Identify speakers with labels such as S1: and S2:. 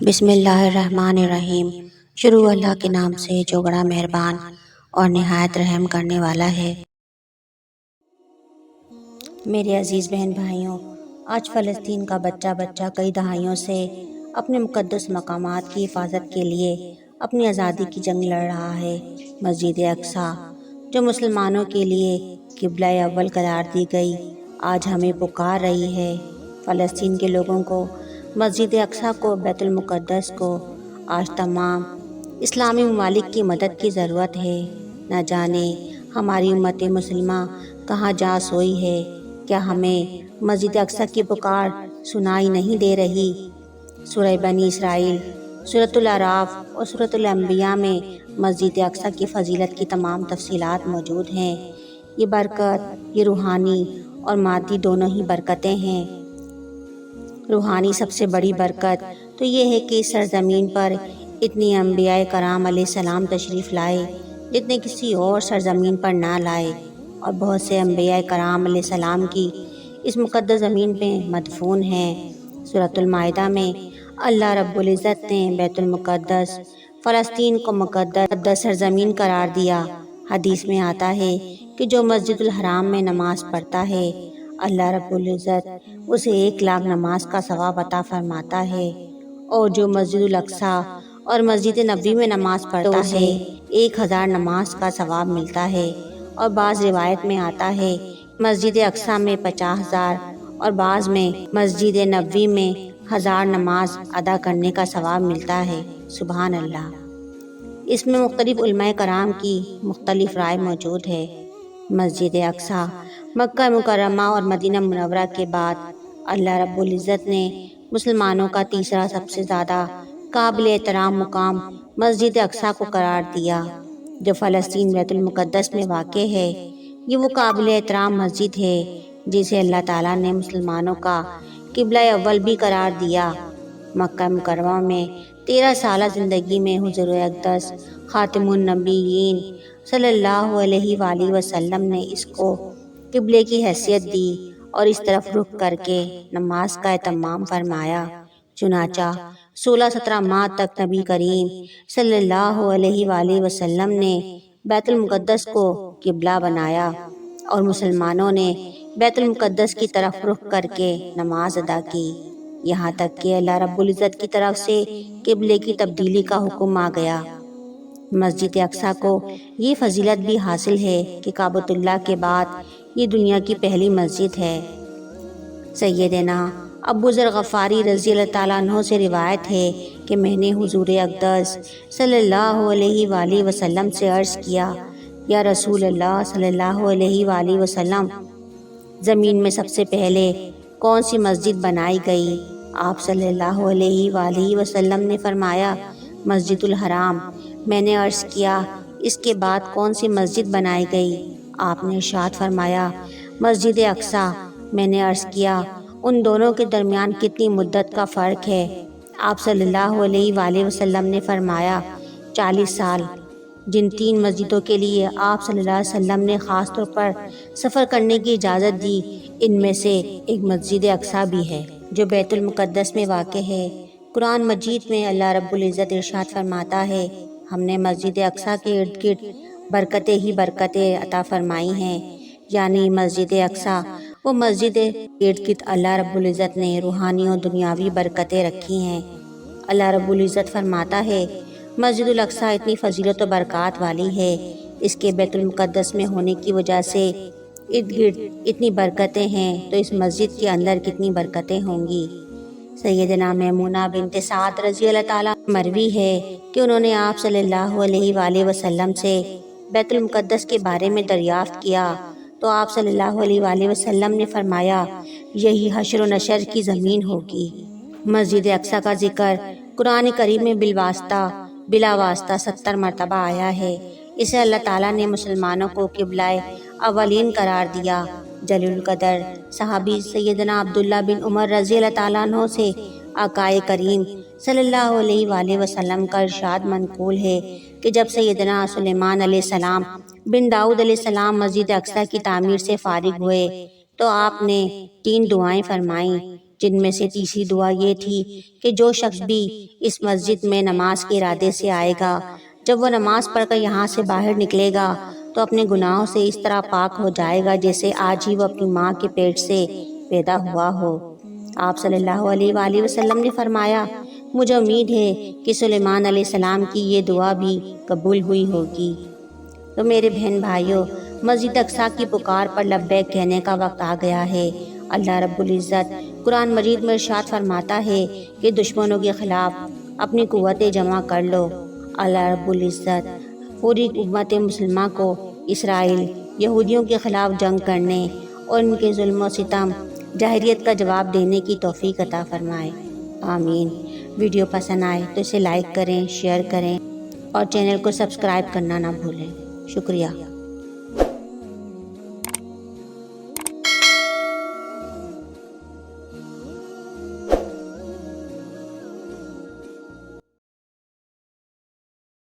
S1: بسم اللہ الرحمن الرحیم۔ شروع اللہ کے نام سے جو بڑا مہربان اور نہایت رحم کرنے والا ہے۔ میرے عزیز بہن بھائیوں، آج فلسطین کا بچہ کئی دہائیوں سے اپنے مقدس مقامات کی حفاظت کے لیے اپنی آزادی کی جنگ لڑ رہا ہے۔ مسجد اقصیٰ جو مسلمانوں کے لیے قبلہ اول قرار دی گئی، آج ہمیں پکار رہی ہے۔ فلسطین کے لوگوں کو، مسجد اقصیٰ کو، بیت المقدس کو آج تمام اسلامی ممالک کی مدد کی ضرورت ہے۔ نہ جانے ہماری امت مسلمہ کہاں جا سوئی ہے، کیا ہمیں مسجد اقصیٰ کی پکار سنائی نہیں دے رہی؟ سورہ بنی اسرائیل، سورۃ الاعراف اور سورۃ الانبیاء میں مسجد اقصیٰ کی فضیلت کی تمام تفصیلات موجود ہیں۔ یہ برکت، یہ روحانی اور مادی دونوں ہی برکتیں ہیں۔ روحانی سب سے بڑی برکت تو یہ ہے کہ اس سرزمین پر اتنی انبیاء کرام علیہ السلام تشریف لائے جتنے کسی اور سرزمین پر نہ لائے، اور بہت سے انبیاء کرام علیہ السلام کی اس مقدس زمین پہ مدفون ہیں۔ سورۃ المائدہ میں اللہ رب العزت نے بیت المقدس، فلسطین کو مقدس سرزمین قرار دیا۔ حدیث میں آتا ہے کہ جو مسجد الحرام میں نماز پڑھتا ہے، اللہ رب العزت اسے 1,00,000 نماز کا ثواب عطا فرماتا ہے، اور جو مسجد الاقصیٰ اور مسجد نبوی میں نماز پڑھتا ہے 1,000 نماز کا ثواب ملتا ہے۔ اور بعض روایت میں آتا ہے مسجد اقصیٰ میں 50,000 اور بعض میں مسجد نبوی میں 1,000 نماز ادا کرنے کا ثواب ملتا ہے۔ سبحان اللہ۔ اس میں مختلف علماء کرام کی مختلف رائے موجود ہے۔ مسجد اقصیٰ مکہ مکرمہ اور مدینہ منورہ کے بعد اللہ رب العزت نے مسلمانوں کا تیسرا سب سے زیادہ قابل احترام مقام مسجد اقصیٰ کو قرار دیا، جو فلسطین بیت المقدس میں واقع ہے۔ یہ وہ قابل احترام مسجد ہے جسے اللہ تعالیٰ نے مسلمانوں کا قبلہ اول بھی قرار دیا۔ مکہ مکرمہ میں 13 سالہ زندگی میں حضور اقدس خاتم النبیین صلی اللہ علیہ وآلہ وسلم نے اس کو قبلے کی حیثیت دی اور اس طرف رخ کر کے نماز کا اہتمام فرمایا۔ چنانچہ 16-17 ماہ تک نبی کریم صلی اللہ علیہ وآلہ وسلم نے بیت المقدس کو قبلہ بنایا اور مسلمانوں نے بیت المقدس کی طرف رخ کر کے نماز ادا کی، یہاں تک کہ اللہ رب العزت کی طرف سے قبلے کی تبدیلی کا حکم آ گیا۔ مسجد اقصیٰ کو یہ فضیلت بھی حاصل ہے کہ کعبۃ اللہ کے بعد یہ دنیا کی پہلی مسجد ہے۔ سیدنا ابو ذر غفاری رضی اللہ تعالیٰ عنہ سے روایت ہے کہ میں نے حضور اقدس صلی اللہ علیہ وآلہ وسلم سے عرض کیا، یا رسول اللہ صلی اللہ علیہ وآلہ وسلم، زمین میں سب سے پہلے کون سی مسجد بنائی گئی؟ آپ صلی اللہ علیہ وآلہ وسلم نے فرمایا، مسجد الحرام۔ میں نے عرض کیا، اس کے بعد کون سی مسجد بنائی گئی؟ آپ نے ارشاد فرمایا، مسجد اقصیٰ۔ میں نے عرض کیا، ان دونوں کے درمیان کتنی مدت کا فرق ہے؟ آپ صلی اللہ علیہ وآلہ وسلم نے فرمایا، 40 سال۔ جن 3 مسجدوں کے لیے آپ صلی اللہ علیہ وسلم نے خاص طور پر سفر کرنے کی اجازت دی، ان میں سے ایک مسجد اقصیٰ بھی ہے جو بیت المقدس میں واقع ہے۔ قرآن مجید میں اللہ رب العزت ارشاد فرماتا ہے، ہم نے مسجد اقصیٰ کے ارد گرد برکتیں ہی برکتیں عطا فرمائی ہیں، یعنی مسجد اقصیٰ وہ مسجد ارد گرد اللہ رب العزت نے روحانی اور دنیاوی برکتیں رکھی ہیں۔ اللہ رب العزت فرماتا ہے، مسجد الاقصیٰ اتنی فضیلت و برکات والی ہے، اس کے بیت المقدس میں ہونے کی وجہ سے ارد گرد اتنی برکتیں ہیں، تو اس مسجد کے اندر کتنی برکتیں ہوں گی۔ سیدنا میمونہ بنت سعد رضی اللہ تعالیٰ مروی ہے کہ انہوں نے آپ صلی اللہ علیہ وآلہ وسلم سے بیت المقدس کے بارے میں دریافت کیا، تو آپ صلی اللہ علیہ وآلہ وسلم نے فرمایا، یہی حشر و نشر کی زمین ہوگی۔ مسجد اقصیٰ کا ذکر قرآن کریم میں بلا واسطہ 70 مرتبہ آیا ہے۔ اسے اللہ تعالیٰ نے مسلمانوں کو قبلہ اولین قرار دیا۔ جلیل القدر صحابی سیدنا عبداللہ بن عمر رضی اللہ تعالیٰ عنہ سے آقائے کریم صلی اللہ علیہ وآلہ وسلم کا ارشاد منقول ہے کہ جب سیدنا سلیمان علیہ السلام بن داؤد علیہ السلام مسجد اقصیٰ کی تعمیر سے فارغ ہوئے تو آپ نے 3 دعائیں فرمائیں، جن میں سے تیسری دعا یہ تھی کہ جو شخص بھی اس مسجد میں نماز کے ارادے سے آئے گا، جب وہ نماز پڑھ کر یہاں سے باہر نکلے گا تو اپنے گناہوں سے اس طرح پاک ہو جائے گا جیسے آج ہی وہ اپنی ماں کے پیٹ سے پیدا ہوا ہو۔ آپ صلی اللہ علیہ وآلہ وسلم نے فرمایا، مجھے امید ہے کہ سلیمان علیہ السلام کی یہ دعا بھی قبول ہوئی ہوگی۔ تو میرے بہن بھائیوں، مسجد اقصیٰ کی پکار پر لبیک کہنے کا وقت آ گیا ہے۔ اللہ رب العزت قرآن مجید میں ارشاد فرماتا ہے کہ دشمنوں کے خلاف اپنی قوتیں جمع کر لو۔ اللہ رب العزت پوری امت مسلمہ کو اسرائیل یہودیوں کے خلاف جنگ کرنے اور ان کے ظلم و ستم جاہریت کا جواب دینے کی توفیق عطا فرمائے، آمین۔ ویڈیو پسند آئے تو اسے لائک کریں، شیئر کریں اور چینل کو سبسکرائب کرنا نہ بھولیں۔ شکریہ۔